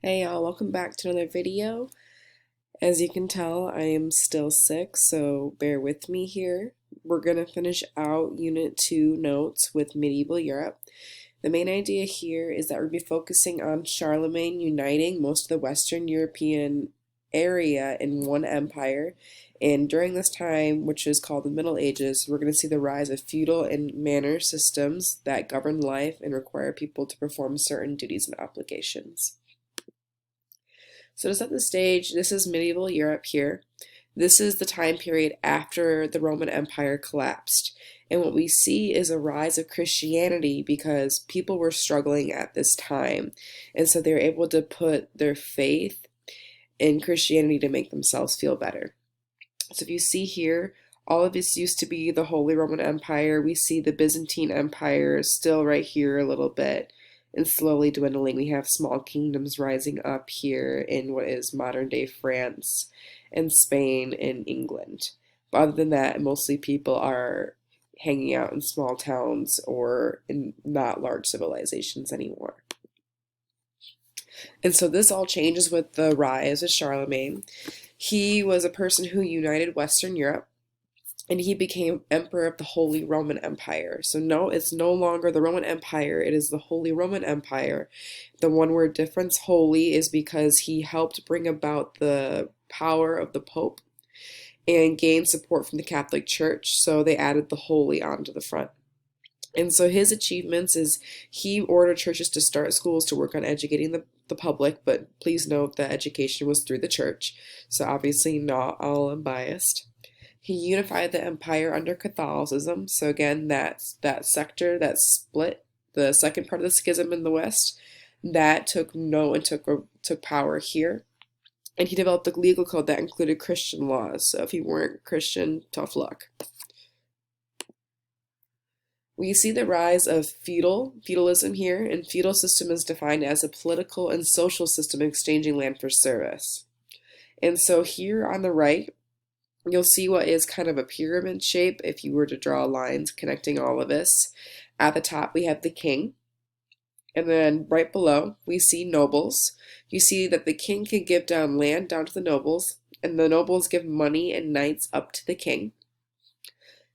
Hey y'all, welcome back to another video. As you can tell, I am still sick, so bear with me here. We're going to finish out Unit 2 notes with medieval Europe. The main idea here is that we'll be focusing on Charlemagne uniting most of the Western European area in one empire. And during this time, which is called the Middle Ages, we're going to see the rise of feudal and manor systems that govern life and require people to perform certain duties and obligations. So to set the stage, this is medieval Europe here. This is the time period after the Roman Empire collapsed. And what we see is a rise of Christianity because people were struggling at this time. And so they were able to put their faith in Christianity to make themselves feel better. So if you see here, all of this used to be the Holy Roman Empire. We see the Byzantine Empire still right here a little bit and slowly dwindling. We have small kingdoms rising up here in what is modern day France and Spain and England. But other than that, mostly people are hanging out in small towns or in not large civilizations anymore. And so this all changes with the rise of Charlemagne. He was a person who united Western Europe, and he became emperor of the Holy Roman Empire. So no, it's no longer the Roman Empire, it is the Holy Roman Empire. The one word difference, holy, is because he helped bring about the power of the Pope and gained support from the Catholic Church, so they added the holy onto the front. And so his achievements is he ordered churches to start schools to work on educating the public, but please note that education was through the church, so obviously not all unbiased. He unified the empire under Catholicism. So again, that sector that split, the second part of the schism in the West, that took power here. And he developed a legal code that included Christian laws. So if you weren't Christian, tough luck. We see the rise of feudalism here, and feudal system is defined as a political and social system exchanging land for service. And so here on the right, you'll see what is kind of a pyramid shape if you were to draw lines connecting all of this. At the top, we have the king. And then right below, we see nobles. You see that the king can give down land down to the nobles, and the nobles give money and knights up to the king.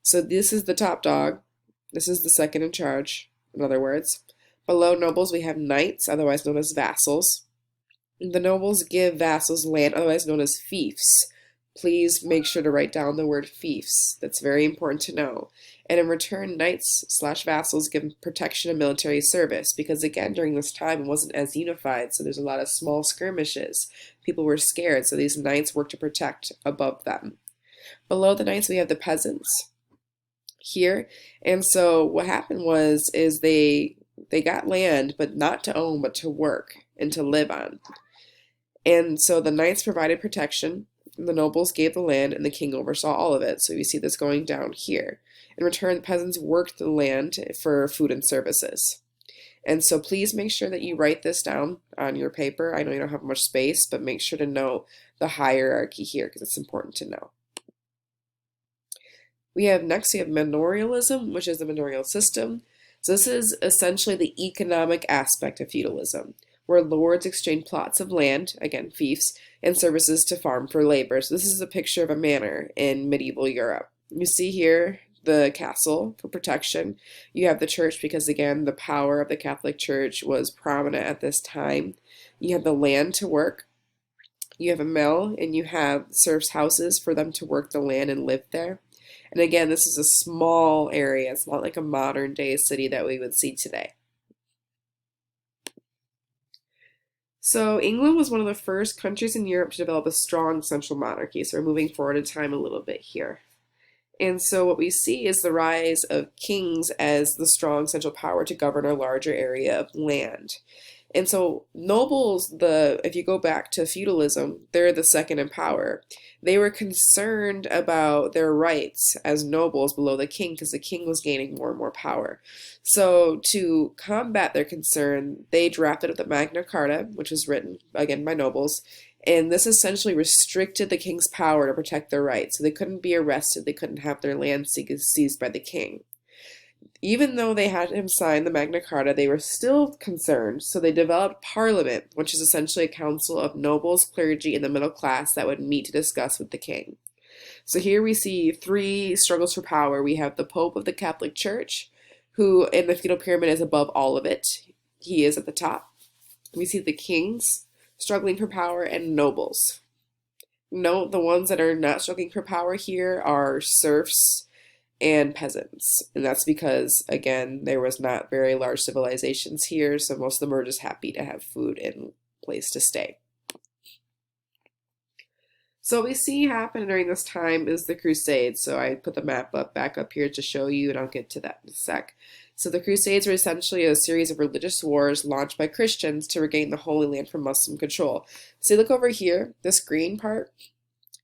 So this is the top dog. This is the second in charge, in other words. Below nobles, we have knights, otherwise known as vassals. The nobles give vassals land, otherwise known as fiefs. Please make sure to write down the word fiefs. That's very important to know. And in return, knights/vassals give protection and military service because, again, during this time, it wasn't as unified, so there's a lot of small skirmishes. People were scared, so these knights worked to protect above them. Below the knights, we have the peasants here. And so what happened is they got land, but not to own, but to work and to live on. And so the knights provided protection, the nobles gave the land, and the king oversaw all of it. So you see this going down here. In return, the peasants worked the land for food and services. And so please make sure that you write this down on your paper. I know you don't have much space, but make sure to know the hierarchy here because it's important to know. We have manorialism, which is the manorial system. So this is essentially the economic aspect of feudalism, where lords exchange plots of land, again, fiefs, and services to farm for labor. So this is a picture of a manor in medieval Europe. You see here the castle for protection. You have the church because, again, the power of the Catholic Church was prominent at this time. You have the land to work. You have a mill, and you have serfs' houses for them to work the land and live there. And again, this is a small area. It's not like a modern day city that we would see today. So England was one of the first countries in Europe to develop a strong central monarchy. So we're moving forward in time a little bit here. And so what we see is the rise of kings as the strong central power to govern a larger area of land. And so nobles, if you go back to feudalism, they're the second in power. They were concerned about their rights as nobles below the king because the king was gaining more and more power. So to combat their concern, they drafted up the Magna Carta, which was written, again, by nobles, and this essentially restricted the king's power to protect their rights. So they couldn't be arrested, they couldn't have their land seized by the king. Even though they had him sign the Magna Carta, they were still concerned, so they developed Parliament, which is essentially a council of nobles, clergy, and the middle class that would meet to discuss with the king. So here we see three struggles for power. We have the Pope of the Catholic Church, who in the feudal pyramid is above all of it. He is at the top. We see the kings struggling for power and nobles. Note the ones that are not struggling for power here are serfs and peasants. And that's because, again, there was not very large civilizations here, so most of them were just happy to have food and place to stay. So what we see happen during this time is the Crusades. So I put the map back up here to show you, and I'll get to that in a sec. So the Crusades were essentially a series of religious wars launched by Christians to regain the Holy Land from Muslim control. So look over here, this green part.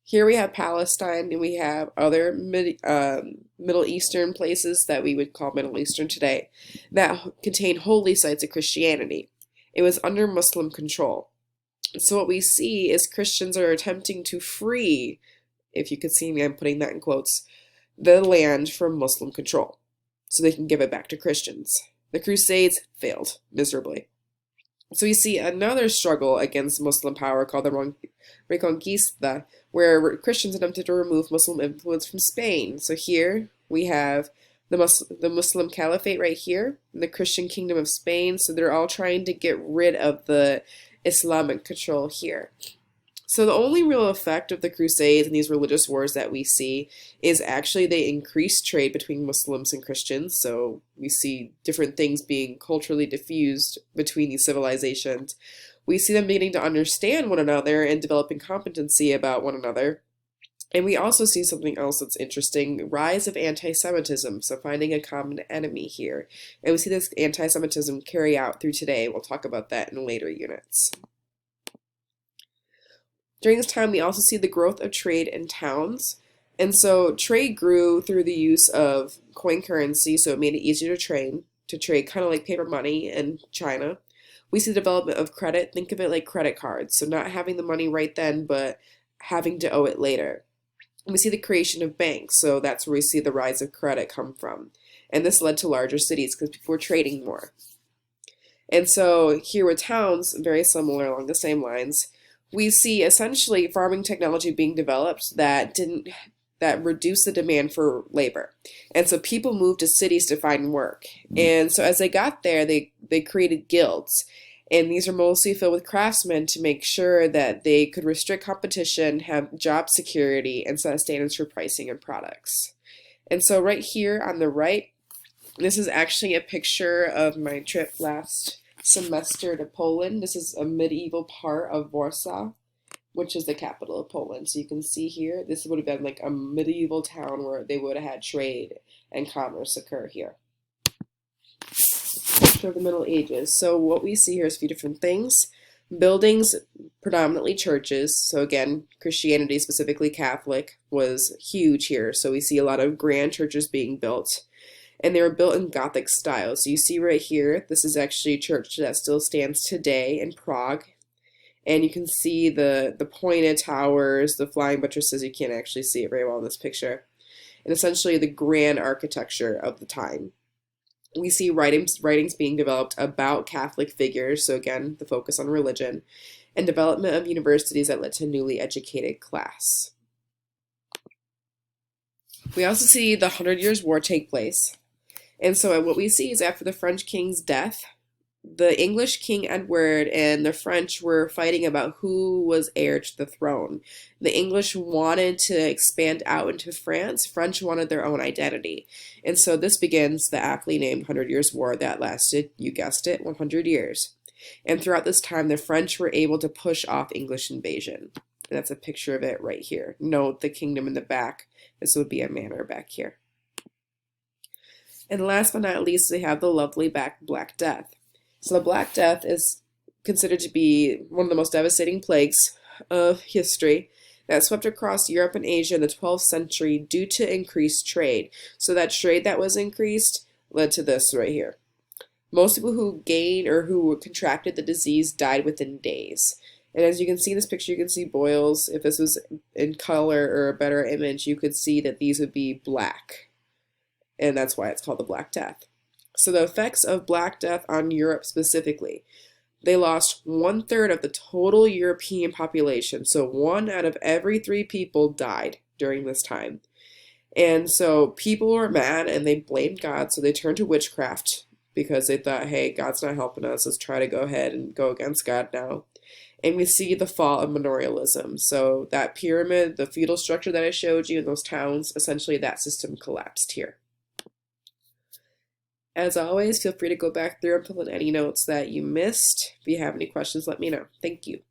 Here we have Palestine, and we have other Middle Eastern places that we would call Middle Eastern today that contain holy sites of Christianity. It was under Muslim control. So what we see is Christians are attempting to free, if you could see me, I'm putting that in quotes, the land from Muslim control so they can give it back to Christians. The Crusades failed miserably. So we see another struggle against Muslim power called the Reconquista, where Christians attempted to remove Muslim influence from Spain. So here we have the Muslim Caliphate right here, and the Christian Kingdom of Spain. So they're all trying to get rid of the Islamic control here. So the only real effect of the Crusades and these religious wars that we see is actually they increase trade between Muslims and Christians. So we see different things being culturally diffused between these civilizations. We see them beginning to understand one another and developing competency about one another. And we also see something else that's interesting, rise of anti-Semitism, so finding a common enemy here. And we see this anti-Semitism carry out through today. We'll talk about that in later units. During this time, we also see the growth of trade in towns. And so trade grew through the use of coin currency, so it made it easier to trade kind of like paper money in China. We see the development of credit. Think of it like credit cards, so not having the money right then, but having to owe it later. And we see the creation of banks, so that's where we see the rise of credit come from. And this led to larger cities because people were trading more. And so here with towns, very similar along the same lines, we see essentially farming technology being developed that reduced the demand for labor. And so people moved to cities to find work. And so as they got there, they created guilds. And these are mostly filled with craftsmen to make sure that they could restrict competition, have job security, and set standards for pricing and products. And so right here on the right, this is actually a picture of my trip last semester to Poland. This is a medieval part of Warsaw, which is the capital of Poland. So you can see here, this would have been like a medieval town where they would have had trade and commerce occur here. Culture of the Middle Ages. So what we see here is a few different things. Buildings, predominantly churches. So again, Christianity, specifically Catholic, was huge here. So we see a lot of grand churches being built. And they were built in Gothic style. So you see right here, this is actually a church that still stands today in Prague. And you can see the pointed towers, the flying buttresses. You can't actually see it very well in this picture. And essentially the grand architecture of the time. We see writings being developed about Catholic figures. So again, the focus on religion. And development of universities that led to a newly educated class. We also see the 100 Years' War take place. And so what we see is after the French king's death, the English King Edward and the French were fighting about who was heir to the throne. The English wanted to expand out into France. French wanted their own identity. And so this begins the aptly named 100 Years' War that lasted, you guessed it, 100 years. And throughout this time, the French were able to push off English invasion. And that's a picture of it right here. Note the kingdom in the back. This would be a manor back here. And last but not least, we have the lovely Black Death. So the Black Death is considered to be one of the most devastating plagues of history that swept across Europe and Asia in the 12th century due to increased trade. So that trade that was increased led to this right here. Most people who gained or who contracted the disease died within days. And as you can see in this picture, you can see boils. If this was in color or a better image, you could see that these would be black. and that's why it's called the Black Death. So the effects of Black Death on Europe specifically, they lost 1/3 of the total European population. So 1 out of every 3 people died during this time. And so people were mad and they blamed God. So they turned to witchcraft because they thought, hey, God's not helping us. Let's try to go ahead and go against God now. And we see the fall of manorialism. So that pyramid, the feudal structure that I showed you in those towns, essentially that system collapsed here. As always, feel free to go back through and fill in any notes that you missed. If you have any questions, let me know. Thank you.